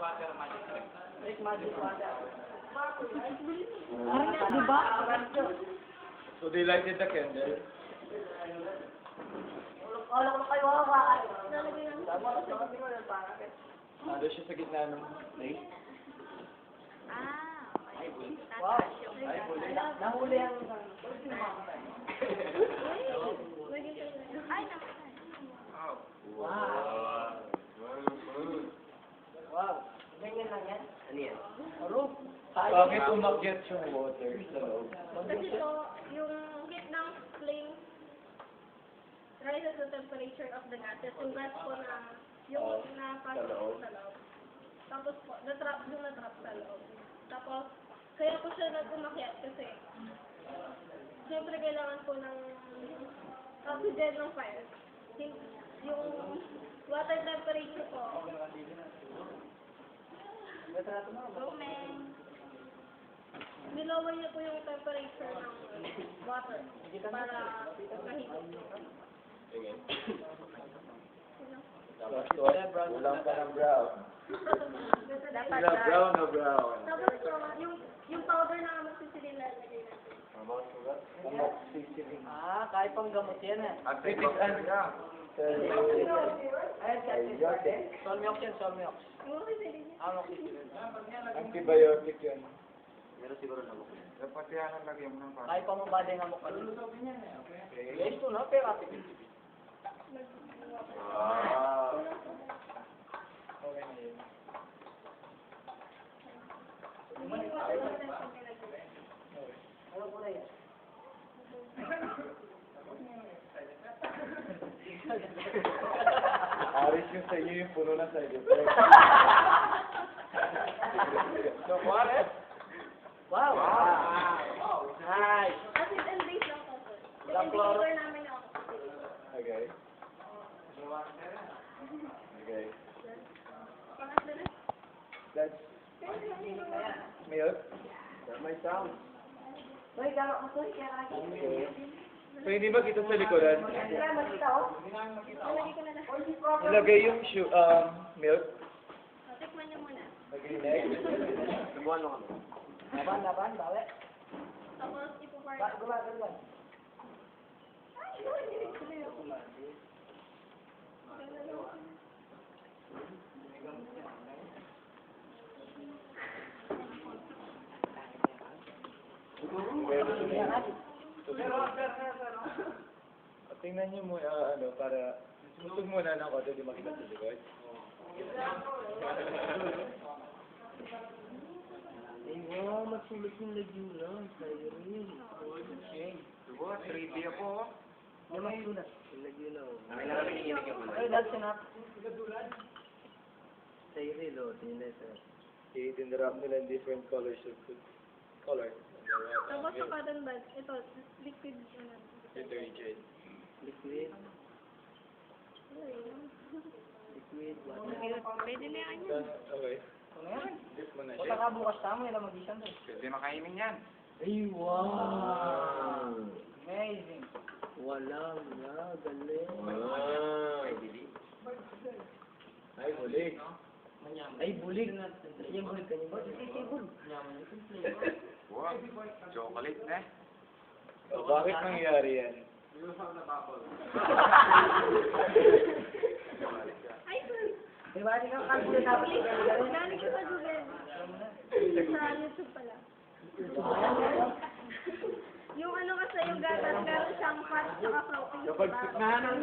Make magic water. Diba? So they lighted the candle. Wala ko kayo hawakan. Nado siya sa gitna ng lake. Wow. Nahuli ang... Wow. Wow. Ganyan lang yan? Ano yan? Roof. Bakit umakyat yung water sa loob? Kasi po, yung heat ng flame rises the temperature of the gases. Yung gas po na, yung napasok po sa loob. Tapos po, natrap sa loob. Tapos, kaya po siya nag-umakyat kasi siyempre kailangan po ng oxygen ng fire. Yung water temperature po, nilower niya po yung temperature ng water para kahit. Sige. Ulang ka ng brown. Sila brown na brown. Tapos po, yung powder na amoxicillin lalagay natin. Amoxicillin. Kahit pang gamot yan eh. It is an Solmiox yan, solmiox. Amoxicillin niya. Amoxicillin. antibiotic yun. Meron siguro na mo. Dapat yan ang lagyan mo ng parang. Kahit pang mabada yung amok ka. Yes, ito na, therapy. Wow. Okay na yun. Ano po na yan? Aris yung sa iyo yung puno na side effect. So, what? Wow! Nice! Acid and base lang po. Yung Walang chloro. indicator namin na oxygen. Okay. Okay. Pangatlo na. That's milk. May sound. Uy, gano'n ako sa'yo, kaya kaki. Okay. So, hindi ba kita sa likodan? Kaya makita oh. Nalagay ko na na. Ilagay yung milk. Tikman niyo muna. Lagay next. Subuhan mo kami. Laban, bawi. Tapos ipo-pour. Gumagano. Tingnan niyo muna, para susog muna ng konti, di makita sa likod. Wow, masulit yung lagyo lang. Sa'yo rin. Diba? 3D ako. Yung masulat. Yung lagyo lang. Ay, dahil sinap. Sa'yo rin, oh. Tingnan sir. Okay, tinrap nila in different colors of food. Color. Tapos sa cotton bud, ito, liquid na. Detergent. Liquid. Liquid. Pwede na yan. Okay. Ano yan? Dip mo na O siya. saka bukas tama, ilang mag-isan doon. Pwede makainin yan. Ay, wow! Amazing! Walang na, galing. Wow. Ay, bulig. Ay, bulig. Yung bulig ka niyo ba? Sisibol. Wow. Chocolate na. So, bakit nangyari yan? Ay, sir. Diba, di ka kasi dapat Galing ko sa Google. Sa YouTube pala. Yung ano kasi yung gatas, meron siyang fat tsaka protein. Kapag diba? nahanap